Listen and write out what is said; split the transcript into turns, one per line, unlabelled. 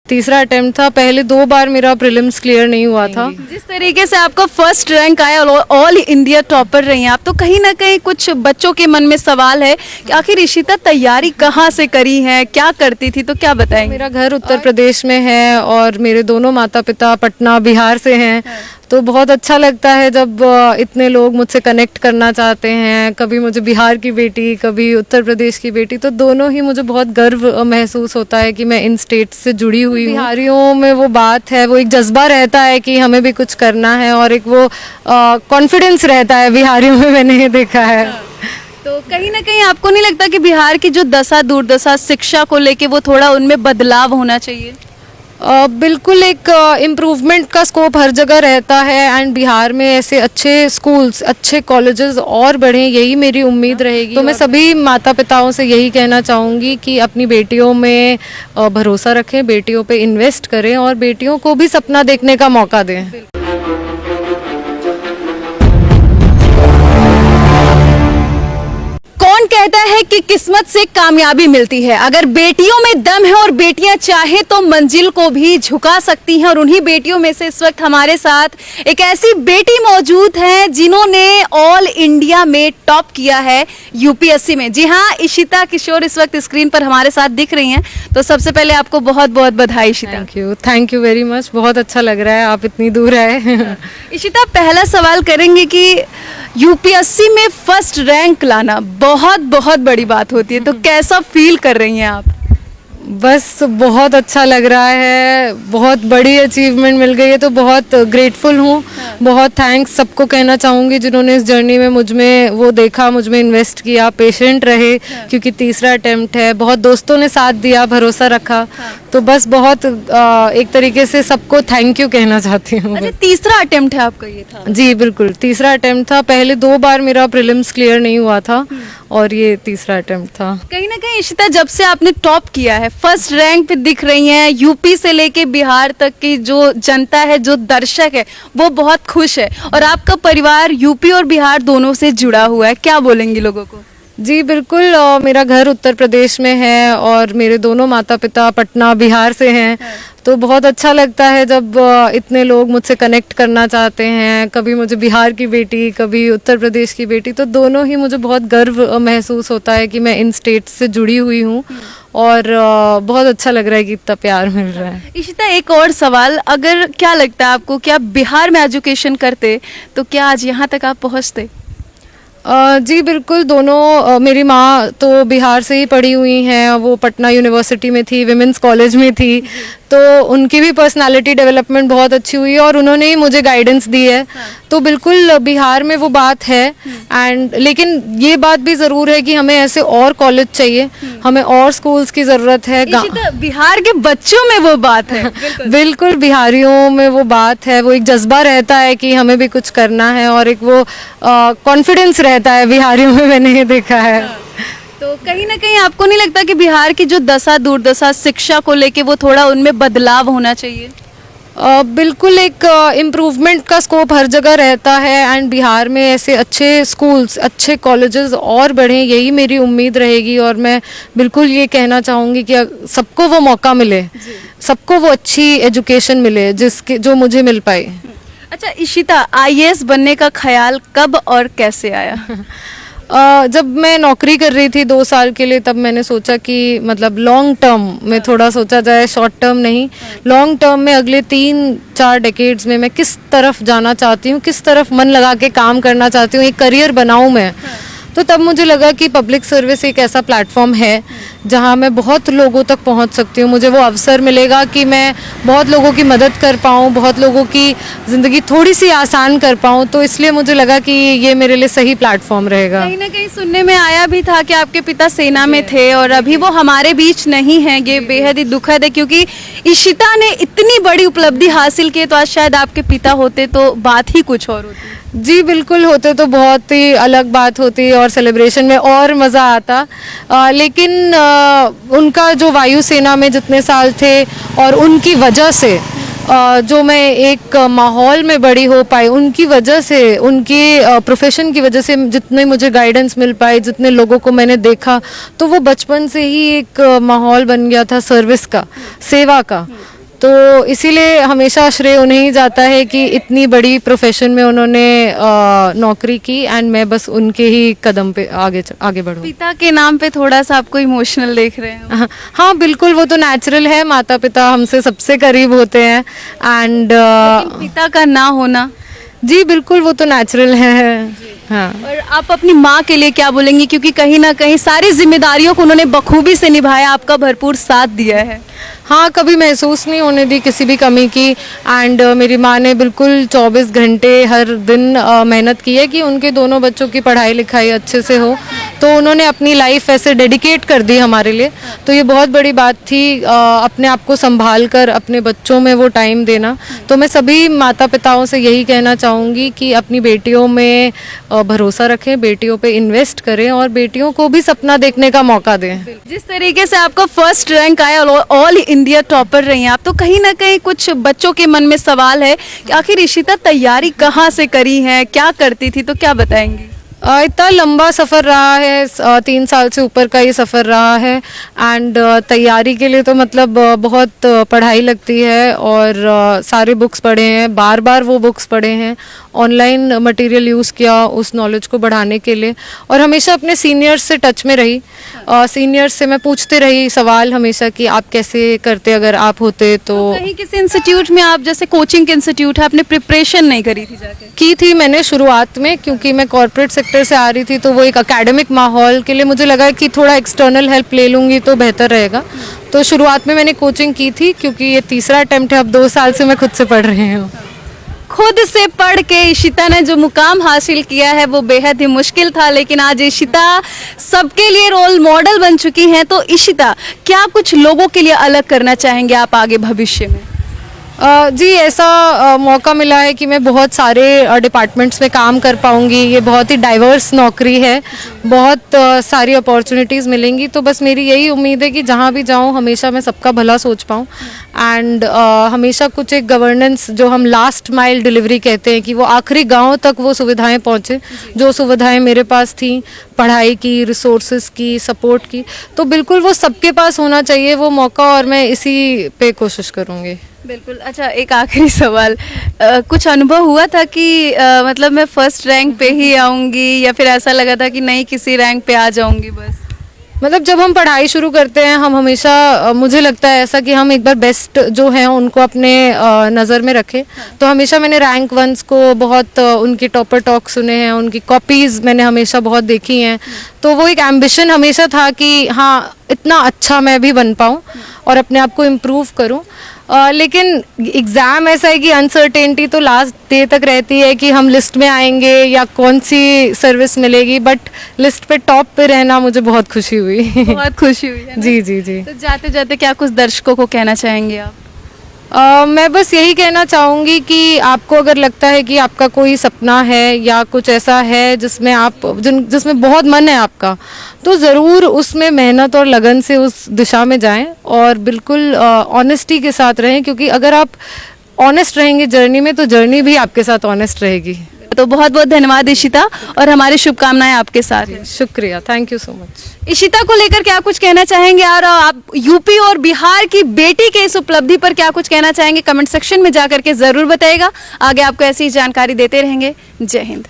तीसरा अटेम्प्ट था। पहले 2 बार मेरा प्रीलिम्स क्लियर नहीं हुआ था।
जिस तरीके से आपका फर्स्ट रैंक आया, ऑल इंडिया टॉपर रही हैं आप, तो कहीं ना कहीं कुछ बच्चों के मन में सवाल है कि आखिर इशिता तैयारी कहाँ से करी है, क्या करती थी, तो क्या बताएंगे?
मेरा घर उत्तर प्रदेश में है और मेरे दोनों माता पिता पटना बिहार से हैं। तो बहुत अच्छा लगता है जब इतने लोग मुझसे कनेक्ट करना चाहते हैं। कभी मुझे बिहार की बेटी, कभी उत्तर प्रदेश की बेटी, तो दोनों ही मुझे बहुत गर्व महसूस होता है कि मैं इन स्टेट्स से जुड़ी हुई हूँ। बिहारियों में वो बात है, वो एक जज्बा रहता है कि हमें भी कुछ करना है और एक वो कॉन्फिडेंस रहता है बिहारियों में, मैंने ये देखा है।
तो कहीं ना कहीं आपको नहीं लगता कि बिहार की जो दशा दुर्दशा शिक्षा को लेके वो थोड़ा उनमें बदलाव होना चाहिए?
बिल्कुल, एक इम्प्रूवमेंट का स्कोप हर जगह रहता है एंड बिहार में ऐसे अच्छे स्कूल्स, अच्छे कॉलेजेस और बढ़ें, यही मेरी उम्मीद रहेगी। तो मैं सभी माता पिताओं से यही कहना चाहूँगी कि अपनी बेटियों में भरोसा रखें, बेटियों पे इन्वेस्ट करें और बेटियों को भी सपना देखने का मौका दें।
कौन कहता है कि किस्मत से कामयाबी मिलती है? अगर बेटियों में दम है और बेटियां चाहें तो मंजिल को भी झुका सकती हैं। और उन्हीं बेटियों में से इस वक्त हमारे साथ एक ऐसी बेटी मौजूद है जिन्होंने ऑल इंडिया में टॉप किया है यूपीएससी में। जी हाँ, इशिता किशोर इस वक्त स्क्रीन पर हमारे साथ दिख रही हैं। तो सबसे पहले आपको बहुत बहुत बधाई Ishita.
Thank you very much. बहुत अच्छा लग रहा है आप इतनी दूर आए।
इशिता, पहला सवाल करेंगे कि यूपीएससी में फर्स्ट रैंक लाना बहुत बहुत बड़ी बात होती है, तो कैसा फील कर रही हैं आप?
बस बहुत अच्छा लग रहा है, बहुत बड़ी अचीवमेंट मिल गई है, तो बहुत ग्रेटफुल हूँ। बहुत थैंक्स सबको कहना चाहूँगी जिन्होंने इस जर्नी में मुझ में वो देखा, मुझ में इन्वेस्ट किया, पेशेंट रहे, क्योंकि तीसरा अटेम्प्ट है। बहुत दोस्तों ने साथ दिया, भरोसा रखा। तो बस बहुत एक तरीके से सबको थैंक यू कहना चाहती हूँ।
अच्छा, तीसरा अटेम्प्ट है आपका ये था?
जी बिल्कुल, तीसरा अटेम्प्ट था। पहले 2 बार मेरा प्रीलिम्स क्लियर नहीं हुआ था और ये तीसरा अटेम्प्ट था।
कहीं ना कहीं इशिता, जब से आपने टॉप किया है, फर्स्ट रैंक पे दिख रही हैं, यूपी से लेके बिहार तक की जो जनता है, जो दर्शक है, वो बहुत खुश है और आपका परिवार यूपी और बिहार दोनों से जुड़ा हुआ है। क्या बोलेंगी लोगों को?
जी बिल्कुल, मेरा घर उत्तर प्रदेश में है और मेरे दोनों माता पिता पटना बिहार से हैं। तो बहुत अच्छा लगता है जब इतने लोग मुझसे कनेक्ट करना चाहते हैं। कभी मुझे बिहार की बेटी, कभी उत्तर प्रदेश की बेटी, तो दोनों ही मुझे बहुत गर्व महसूस होता है कि मैं इन स्टेट्स से जुड़ी हुई हूँ और बहुत अच्छा लग रहा है कि इतना प्यार मिल रहा है।
इशिता, एक और सवाल, अगर क्या लगता है आपको कि आप बिहार में एजुकेशन करते तो क्या आज यहाँ तक आप पहुँचते?
जी बिल्कुल, दोनों मेरी माँ तो बिहार से ही पढ़ी हुई हैं, वो पटना यूनिवर्सिटी में थी, विमेंस कॉलेज में थी, तो उनकी भी पर्सनालिटी डेवलपमेंट बहुत अच्छी हुई है और उन्होंने ही मुझे गाइडेंस दी है। तो बिल्कुल बिहार में वो बात है एंड लेकिन ये बात भी ज़रूर है कि हमें ऐसे और कॉलेज चाहिए, हमें और स्कूल्स की ज़रूरत है।
बिहार के बच्चों में वो बात है।
बिल्कुल, बिहारियों में वो बात है, वो एक जज्बा रहता है कि हमें भी कुछ करना है और एक वो कॉन्फिडेंस रहता है बिहारियों में, मैंने ये देखा है।
तो कहीं ना कहीं आपको नहीं लगता कि बिहार की जो दशा दुर्दशा शिक्षा को लेके वो थोड़ा उनमें बदलाव होना चाहिए?
बिल्कुल, एक इम्प्रूवमेंट का स्कोप हर जगह रहता है एंड बिहार में ऐसे अच्छे स्कूल्स, अच्छे कॉलेजेस और बढ़ें, यही मेरी उम्मीद रहेगी। और मैं बिल्कुल ये कहना चाहूँगी कि सबको वो मौका मिले, सबको वो अच्छी एजुकेशन मिले जिसके जो मुझे मिल पाए।
अच्छा इशिता, आईएएस बनने का ख्याल कब और कैसे आया?
जब मैं नौकरी कर रही थी 2 साल के लिए, तब मैंने सोचा कि मतलब लॉन्ग टर्म में थोड़ा सोचा जाए, शॉर्ट टर्म नहीं, लॉन्ग टर्म में अगले 3-4 डेकेड्स में मैं किस तरफ जाना चाहती हूँ, किस तरफ मन लगा के काम करना चाहती हूँ, एक करियर बनाऊँ मैं। तो तब मुझे लगा कि पब्लिक सर्विस एक ऐसा प्लेटफॉर्म है जहाँ मैं बहुत लोगों तक पहुँच सकती हूँ। मुझे वो अवसर मिलेगा कि मैं बहुत लोगों की मदद कर पाऊँ, बहुत लोगों की ज़िंदगी थोड़ी सी आसान कर पाऊँ। तो इसलिए मुझे लगा कि ये मेरे लिए सही प्लेटफॉर्म रहेगा।
कहीं ना कहीं सुनने में आया भी था कि आपके पिता सेना में थे और अभी वो हमारे बीच नहीं हैं। ये बेहद ही दुखद है क्योंकि इशिता ने इतनी बड़ी उपलब्धि हासिल की, तो आज शायद आपके पिता होते तो बात ही कुछ और होती।
जी बिल्कुल, होते तो बहुत ही अलग बात होती और सेलिब्रेशन में और मज़ा आता। लेकिन उनका जो वायुसेना में जितने साल थे और उनकी वजह से जो मैं एक माहौल में बड़ी हो पाई, उनकी वजह से, उनकी प्रोफेशन की वजह से जितने मुझे गाइडेंस मिल पाई, जितने लोगों को मैंने देखा, तो वो बचपन से ही एक माहौल बन गया था सर्विस का, सेवा का। तो इसीलिए हमेशा श्रेय उन्हें ही जाता है कि इतनी बड़ी प्रोफेशन में उन्होंने नौकरी की, एंड मैं बस उनके ही कदम पे आगे बढ़ूँ।
पिता के नाम पे थोड़ा सा आपको इमोशनल देख रहे हैं।
हाँ बिल्कुल, वो तो नेचुरल है, माता पिता हमसे सबसे करीब होते हैं, एंड
पिता का ना होना।
जी बिल्कुल, वो तो नेचुरल है। हाँ।
और आप अपनी माँ के लिए क्या बोलेंगी, क्योंकि कहीं ना कहीं सारी जिम्मेदारियों को उन्होंने बखूबी से निभाया, आपका भरपूर साथ दिया है।
हाँ, कभी महसूस नहीं होने दी किसी भी कमी की, एंड मेरी माँ ने बिल्कुल 24 घंटे हर दिन मेहनत की है कि उनके दोनों बच्चों की पढ़ाई लिखाई अच्छे से हो, तो उन्होंने अपनी लाइफ ऐसे डेडिकेट कर दी हमारे लिए। तो ये बहुत बड़ी बात थी, अपने आप को संभाल कर अपने बच्चों में वो टाइम देना। तो मैं सभी माता पिताओं से यही कहना चाहूँगी कि अपनी बेटियों में भरोसा रखें, बेटियों पे इन्वेस्ट करें और बेटियों को भी सपना देखने का मौका दें।
जिस तरीके से आपका फर्स्ट रैंक आया, ऑल इंडिया टॉपर रही हैं आप, तो कहीं ना कहीं कुछ बच्चों के मन में सवाल है कि आखिर इशिता तैयारी कहाँ से करी है, क्या करती थी, तो क्या बताएंगी?
इतना लंबा सफ़र रहा है, 3 साल से ऊपर का ये सफ़र रहा है, एंड तैयारी के लिए तो मतलब बहुत पढ़ाई लगती है, और सारे बुक्स पढ़े हैं, बार बार वो बुक्स पढ़े हैं, ऑनलाइन मटेरियल यूज़ किया उस नॉलेज को बढ़ाने के लिए, और हमेशा अपने सीनियर्स से टच में रही। सीनियर्स से मैं पूछते रही सवाल हमेशा कि आप कैसे करते अगर आप होते तो
कहीं किसी इंस्टीट्यूट में, आप जैसे कोचिंग इंस्टीट्यूट है, आपने प्रिपरेशन नहीं करी थी जाके?
की थी मैंने शुरुआत में, क्योंकि मैं कॉर्पोरेट सेक्टर से आ रही थी, तो वो एक एकेडमिक माहौल के लिए मुझे लगा कि थोड़ा एक्सटर्नल हेल्प ले लूँगी तो बेहतर रहेगा। तो शुरुआत में मैंने कोचिंग की थी, क्योंकि ये तीसरा अटेम्प्ट है, अब 2 साल से मैं खुद से पढ़ रही हूँ।
खुद से पढ़ के इशिता ने जो मुकाम हासिल किया है वो बेहद ही मुश्किल था, लेकिन आज इशिता सबके लिए रोल मॉडल बन चुकी हैं। तो इशिता, क्या कुछ लोगों के लिए अलग करना चाहेंगे आप आगे भविष्य में?
जी, ऐसा मौका मिला है कि मैं बहुत सारे डिपार्टमेंट्स में काम कर पाऊँगी। ये बहुत ही डाइवर्स नौकरी है, बहुत सारी अपॉर्चुनिटीज़ मिलेंगी। तो बस मेरी यही उम्मीद है कि जहाँ भी जाऊँ हमेशा मैं सबका भला सोच पाऊँ, एंड हमेशा कुछ एक गवर्नेंस, जो हम लास्ट माइल डिलीवरी कहते हैं, कि वो आखिरी गांव तक वो सुविधाएं पहुँचे, जो सुविधाएं मेरे पास थी, पढ़ाई की, रिसोर्सेज की, सपोर्ट की, तो बिल्कुल वो सबके पास होना चाहिए वो मौका, और मैं इसी पे कोशिश करूँगी।
बिल्कुल। अच्छा, एक आखिरी सवाल, कुछ अनुभव हुआ था कि मतलब मैं फर्स्ट रैंक पे ही आऊँगी, या फिर ऐसा लगा था कि नहीं किसी रैंक पे आ जाऊँगी बस?
मतलब जब हम पढ़ाई शुरू करते हैं, हम हमेशा मुझे लगता है ऐसा कि हम एक बार बेस्ट जो हैं उनको अपने नज़र में रखें। तो हमेशा मैंने रैंक वंस को बहुत उनकी टॉपर टॉक सुने हैं, उनकी कॉपीज़ मैंने हमेशा बहुत देखी हैं। तो वो एक एम्बिशन हमेशा था कि हाँ, इतना अच्छा मैं भी बन पाऊँ और अपने आप को इम्प्रूव करूँ। लेकिन एग्ज़ाम ऐसा है कि अनसर्टेनिटी तो लास्ट डे तक रहती है कि हम लिस्ट में आएंगे या कौन सी सर्विस मिलेगी, बट लिस्ट पे टॉप पे रहना मुझे बहुत खुशी हुई।
बहुत खुशी हुई है ना?
जी जी जी।
तो जाते जाते क्या कुछ दर्शकों को कहना चाहेंगे आप?
मैं बस यही कहना चाहूँगी कि आपको अगर लगता है कि आपका कोई सपना है या कुछ ऐसा है जिसमें जिसमें बहुत मन है आपका, तो ज़रूर उसमें मेहनत और लगन से उस दिशा में जाएं, और बिल्कुल ऑनेस्टी के साथ रहें, क्योंकि अगर आप ऑनेस्ट रहेंगे जर्नी में, तो जर्नी भी आपके साथ ऑनेस्ट रहेगी।
तो बहुत बहुत धन्यवाद इशिता, और हमारी शुभकामनाएं आपके साथ हैं।
शुक्रिया, thank you so much.
Ishita को लेकर क्या कुछ कहना चाहेंगे, और आप यूपी और बिहार की बेटी के इस उपलब्धि पर क्या कुछ कहना चाहेंगे, कमेंट सेक्शन में जाकर के जरूर बताइएगा। आगे आपको ऐसी ही जानकारी देते रहेंगे। जय हिंद।